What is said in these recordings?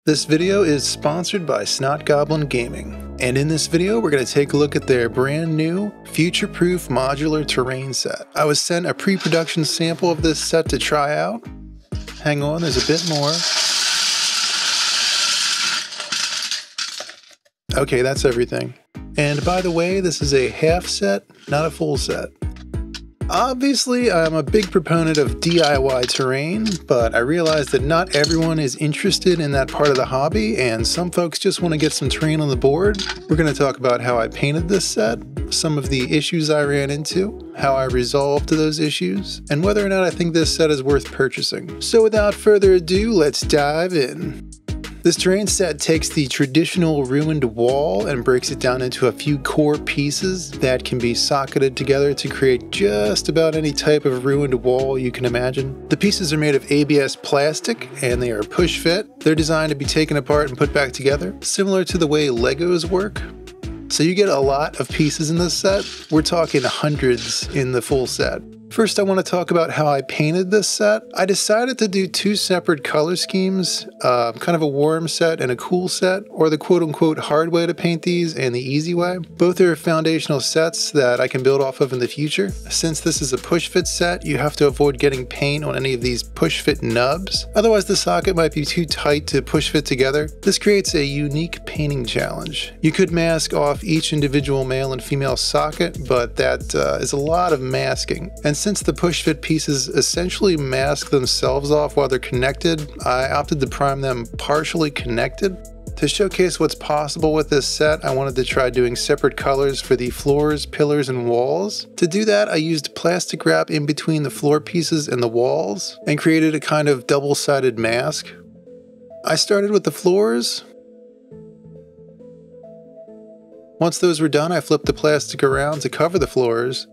This video is sponsored by Snot Goblin Gaming, and in this video we're going to take a look at their brand new FutureProof Modular Terrain set. I was sent a pre-production sample of this set to try out. Hang on, there's a bit more. Okay, that's everything. And by the way, this is a half set, not a full set. Obviously, I'm a big proponent of DIY terrain, but I realize that not everyone is interested in that part of the hobby, and some folks just want to get some terrain on the board. We're going to talk about how I painted this set, some of the issues I ran into, how I resolved those issues, and whether or not I think this set is worth purchasing. So without further ado, let's dive in. This terrain set takes the traditional ruined wall and breaks it down into a few core pieces that can be socketed together to create just about any type of ruined wall you can imagine. The pieces are made of ABS plastic and they are push fit. They're designed to be taken apart and put back together, similar to the way Legos work. So you get a lot of pieces in this set. We're talking hundreds in the full set. First, I want to talk about how I painted this set. I decided to do two separate color schemes, kind of a warm set and a cool set, or the quote-unquote hard way to paint these and the easy way. Both are foundational sets that I can build off of in the future. Since this is a push-fit set, you have to avoid getting paint on any of these push-fit nubs. Otherwise, the socket might be too tight to push-fit together. This creates a unique painting challenge. You could mask off each individual male and female socket, but that is a lot of masking. And since the push-fit pieces essentially mask themselves off while they're connected, I opted to prime them partially connected. To showcase what's possible with this set, I wanted to try doing separate colors for the floors, pillars, and walls. To do that, I used plastic wrap in between the floor pieces and the walls, and created a kind of double-sided mask. I started with the floors. Once those were done, I flipped the plastic around to cover the floors,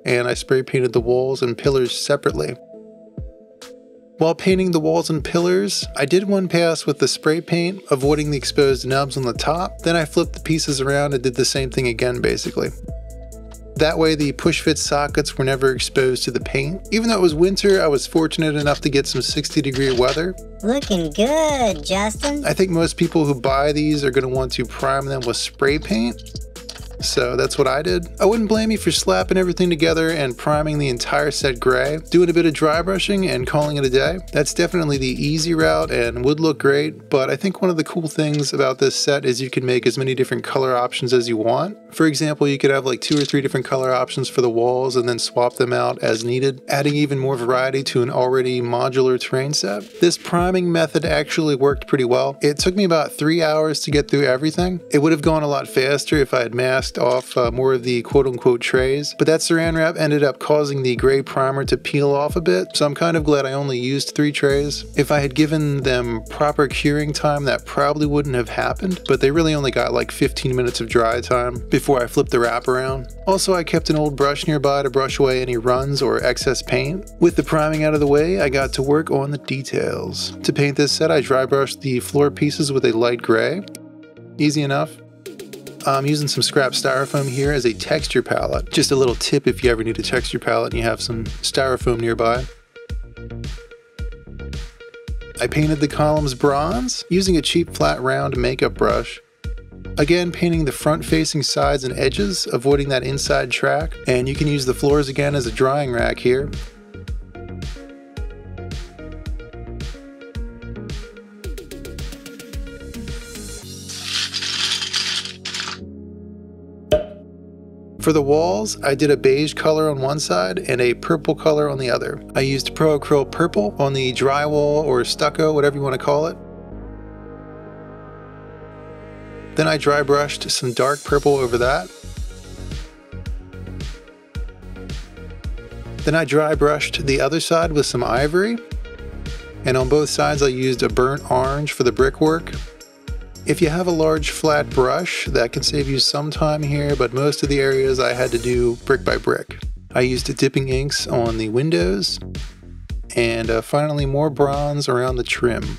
and I spray painted the walls and pillars separately. While painting the walls and pillars, I did one pass with the spray paint, avoiding the exposed nubs on the top. Then I flipped the pieces around and did the same thing again, basically. That way the push-fit sockets were never exposed to the paint. Even though it was winter, I was fortunate enough to get some 60-degree weather. Looking good, Justin. I think most people who buy these are going to want to prime them with spray paint. So that's what I did. I wouldn't blame you for slapping everything together and priming the entire set gray, doing a bit of dry brushing and calling it a day. That's definitely the easy route and would look great, but I think one of the cool things about this set is you can make as many different color options as you want. For example, you could have like 2 or 3 different color options for the walls and then swap them out as needed, adding even more variety to an already modular terrain set. This priming method actually worked pretty well. It took me about 3 hours to get through everything. It would have gone a lot faster if I had masked off more of the quote-unquote trays, but that saran wrap ended up causing the gray primer to peel off a bit, so I'm kind of glad I only used 3 trays. If I had given them proper curing time, that probably wouldn't have happened, but they really only got like 15 minutes of dry time before I flipped the wrap around. Also, I kept an old brush nearby to brush away any runs or excess paint. With the priming out of the way, I got to work on the details. To paint this set, I dry brushed the floor pieces with a light gray. Easy enough. I'm using some scrap styrofoam here as a texture palette. Just a little tip if you ever need a texture palette and you have some styrofoam nearby. I painted the columns bronze using a cheap flat round makeup brush. Again, painting the front facing sides and edges, avoiding that inside track. And you can use the floors again as a drying rack here. For the walls, I did a beige color on one side and a purple color on the other. I used Pro Acrylic Purple on the drywall or stucco, whatever you want to call it. Then I dry brushed some dark purple over that. Then I dry brushed the other side with some ivory. And on both sides I used a burnt orange for the brickwork. If you have a large flat brush, that can save you some time here, but most of the areas I had to do brick by brick. I used dipping inks on the windows, and finally more bronze around the trim.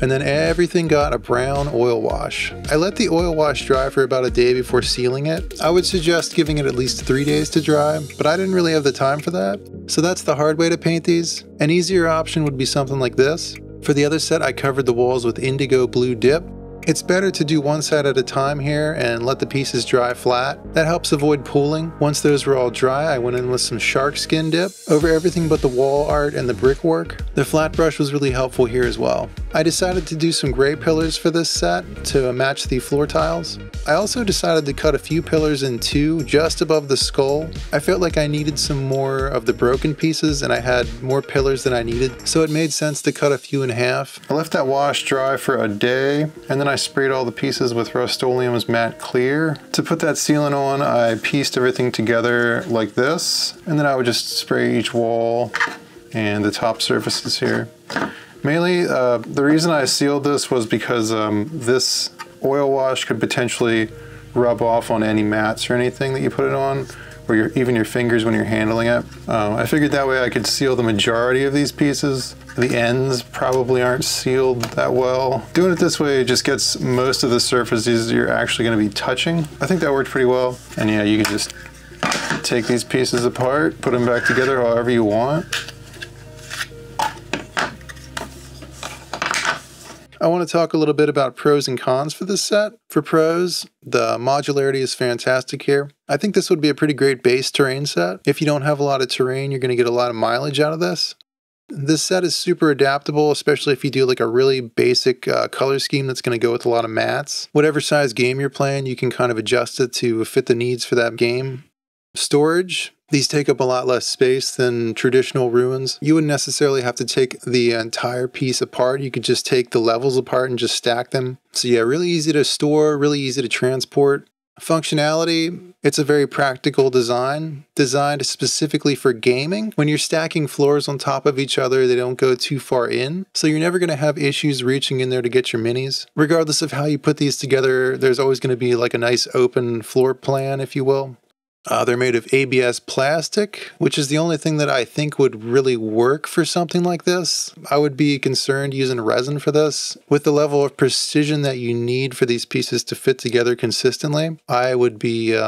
and then everything got a brown oil wash. I let the oil wash dry for about a day before sealing it. I would suggest giving it at least 3 days to dry, but I didn't really have the time for that. So that's the hard way to paint these. An easier option would be something like this. For the other set, I covered the walls with indigo blue dip. It's better to do one side at a time here and let the pieces dry flat. That helps avoid pooling. Once those were all dry, I went in with some shark skin dip over everything but the wall art and the brickwork. The flat brush was really helpful here as well. I decided to do some gray pillars for this set to match the floor tiles. I also decided to cut a few pillars in two just above the skull. I felt like I needed some more of the broken pieces and I had more pillars than I needed, so it made sense to cut a few in half. I left that wash dry for a day, and then I sprayed all the pieces with Rust-Oleum's matte clear. To put that sealant on, I pieced everything together like this, and then I would just spray each wall and the top surfaces here. Mainly, the reason I sealed this was because this oil wash could potentially rub off on any mats or anything that you put it on, or even your fingers when you're handling it. I figured that way I could seal the majority of these pieces. The ends probably aren't sealed that well. Doing it this way just gets most of the surfaces you're actually going to be touching. I think that worked pretty well. And yeah, you can just take these pieces apart, put them back together however you want. I want to talk a little bit about pros and cons for this set. For pros, the modularity is fantastic here. I think this would be a pretty great base terrain set. If you don't have a lot of terrain, you're going to get a lot of mileage out of this. This set is super adaptable, especially if you do like a really basic color scheme that's going to go with a lot of mats. Whatever size game you're playing, you can kind of adjust it to fit the needs for that game. Storage. These take up a lot less space than traditional ruins. You wouldn't necessarily have to take the entire piece apart. You could just take the levels apart and just stack them. So yeah, really easy to store, really easy to transport. Functionality, it's a very practical design, designed specifically for gaming. When you're stacking floors on top of each other, they don't go too far in, so you're never going to have issues reaching in there to get your minis. Regardless of how you put these together, there's always going to be like a nice open floor plan, if you will. They're made of ABS plastic, which is the only thing that I think would really work for something like this. I would be concerned using resin for this. With the level of precision that you need for these pieces to fit together consistently, I would be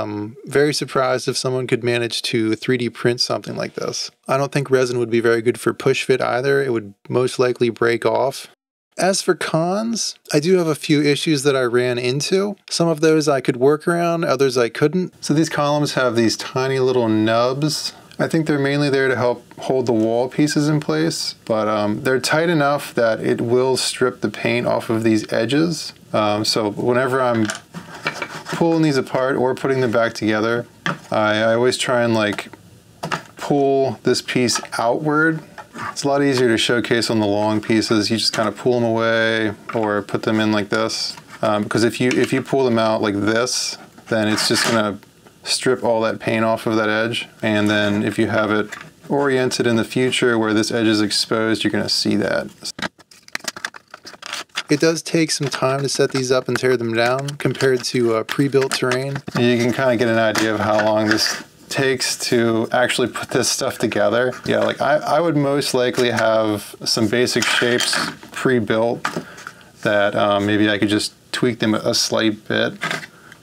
very surprised if someone could manage to 3D print something like this. I don't think resin would be very good for push fit either. It would most likely break off. As for cons, I do have a few issues that I ran into. Some of those I could work around, others I couldn't. So these columns have these tiny little nubs. I think they're mainly there to help hold the wall pieces in place, but they're tight enough that it will strip the paint off of these edges. So whenever I'm pulling these apart or putting them back together, I always try and like pull this piece outward. It's a lot easier to showcase on the long pieces. You just kind of pull them away or put them in like this. Because if you pull them out like this, then it's just going to strip all that paint off of that edge. And then if you have it oriented in the future where this edge is exposed, you're going to see that. It does take some time to set these up and tear them down compared to pre-built terrain. You can kind of get an idea of how long this takes to actually put this stuff together. Yeah, like I would most likely have some basic shapes pre-built that maybe I could just tweak them a slight bit.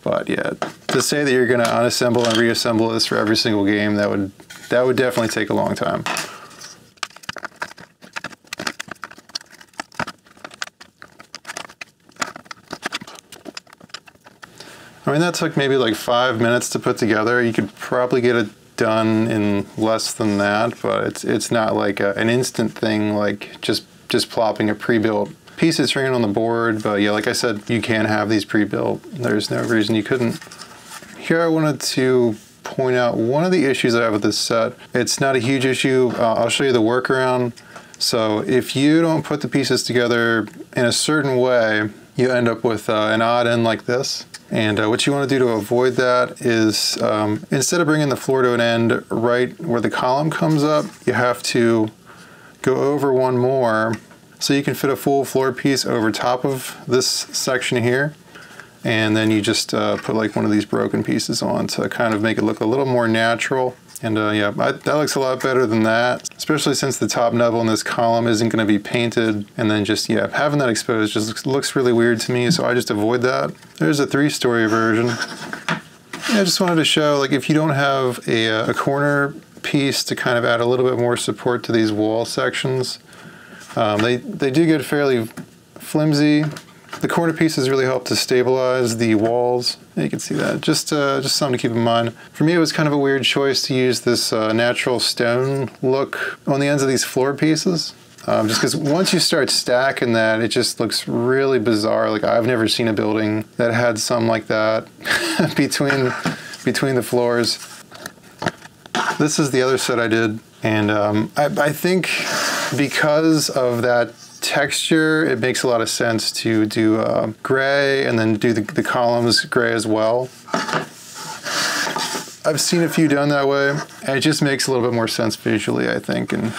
But yeah, to say that you're gonna unassemble and reassemble this for every single game, that would definitely take a long time. I mean, that took maybe like 5 minutes to put together. You could probably get it done in less than that, but it's not like an instant thing, like just plopping a pre-built piece of terrain on the board. But yeah, like I said, you can have these pre-built. There's no reason you couldn't. Here I wanted to point out one of the issues I have with this set. It's not a huge issue. I'll show you the workaround. So if you don't put the pieces together in a certain way, you end up with an odd end like this. And what you want to do to avoid that is instead of bringing the floor to an end right where the column comes up, you have to go over one more so you can fit a full floor piece over top of this section here. And then you just put like one of these broken pieces on to kind of make it look a little more natural. And yeah, that looks a lot better than that, especially since the top knuckle in this column isn't going to be painted. And then just, yeah, having that exposed just looks really weird to me, so I just avoid that. There's a 3-story version. Yeah, I just wanted to show, like, if you don't have a corner piece to kind of add a little bit more support to these wall sections, they do get fairly flimsy. The corner pieces really help to stabilize the walls. You can see that. Just something to keep in mind. For me, it was kind of a weird choice to use this natural stone look on the ends of these floor pieces. Just because once you start stacking that, it just looks really bizarre. Like, I've never seen a building that had some like that between the floors. This is the other set I did, and I think because of that texture, it makes a lot of sense to do gray and then do the columns gray as well. I've seen a few done that way, and it just makes a little bit more sense visually, I think, and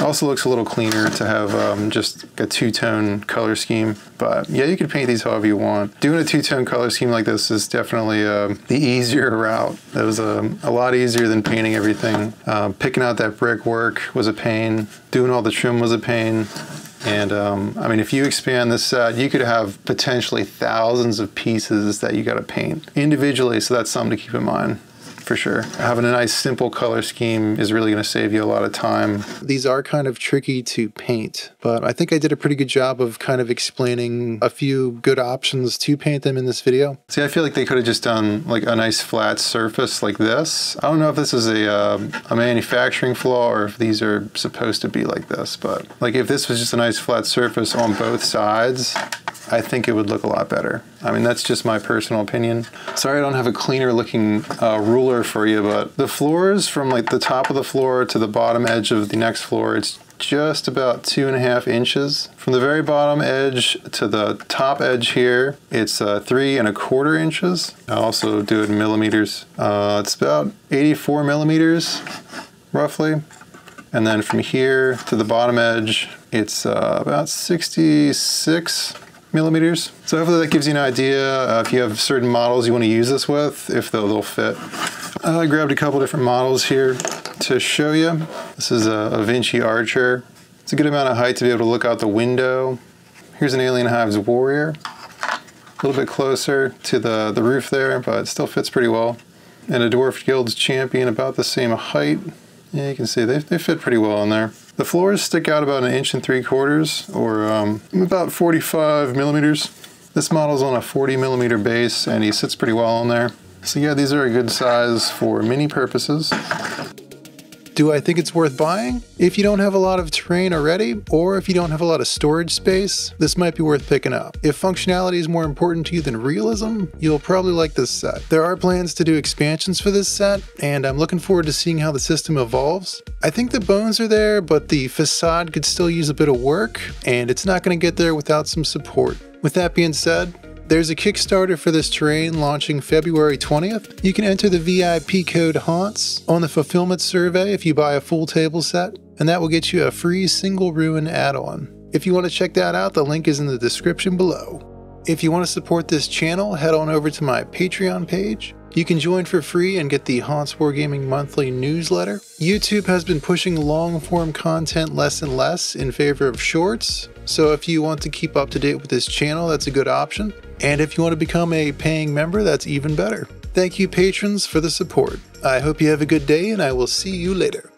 also looks a little cleaner to have just a 2-tone color scheme. But yeah, you can paint these however you want. Doing a 2-tone color scheme like this is definitely the easier route. It was a lot easier than painting everything. Picking out that brickwork was a pain. Doing all the trim was a pain. And I mean, if you expand this set, you could have potentially thousands of pieces that you got to paint individually. So that's something to keep in mind. For sure. Having a nice simple color scheme is really going to save you a lot of time. These are kind of tricky to paint, but I think I did a pretty good job of kind of explaining a few good options to paint them in this video. See, I feel like they could have just done like a nice flat surface like this. I don't know if this is a manufacturing flaw or if these are supposed to be like this, but like if this was just a nice flat surface on both sides, I think it would look a lot better. I mean, that's just my personal opinion. Sorry I don't have a cleaner looking ruler for you, but the floors from like the top of the floor to the bottom edge of the next floor, it's just about 2.5 inches. From the very bottom edge to the top edge here, it's 3.25 inches. I also do it in millimeters. It's about 84 millimeters, roughly. And then from here to the bottom edge, it's about 66 millimeters. So hopefully that gives you an idea if you have certain models you want to use this with, if they'll fit. I grabbed a couple different models here to show you. This is a Vinci Archer. It's a good amount of height to be able to look out the window. Here's an Alien Hives Warrior. A little bit closer to the roof there, but it still fits pretty well. And a Dwarf Guild's Champion, about the same height. Yeah, you can see they fit pretty well in there. The floors stick out about 1.75 inches, or about 45 millimeters. This model's on a 40 millimeter base, and he sits pretty well on there. So yeah, these are a good size for mini purposes. Do I think it's worth buying? If you don't have a lot of terrain already, or if you don't have a lot of storage space, this might be worth picking up. If functionality is more important to you than realism, you'll probably like this set. There are plans to do expansions for this set, and I'm looking forward to seeing how the system evolves. I think the bones are there, but the facade could still use a bit of work, and it's not going to get there without some support. With that being said, there's a Kickstarter for this terrain launching February 20th. You can enter the VIP code HAUNTS on the fulfillment survey if you buy a full table set, and that will get you a free single ruin add-on. If you want to check that out, the link is in the description below. If you want to support this channel, head on over to my Patreon page. You can join for free and get the Haunts Wargaming monthly newsletter. YouTube has been pushing long-form content less and less in favor of shorts, so if you want to keep up to date with this channel, that's a good option. And if you want to become a paying member, that's even better. Thank you, patrons, for the support. I hope you have a good day, and I will see you later.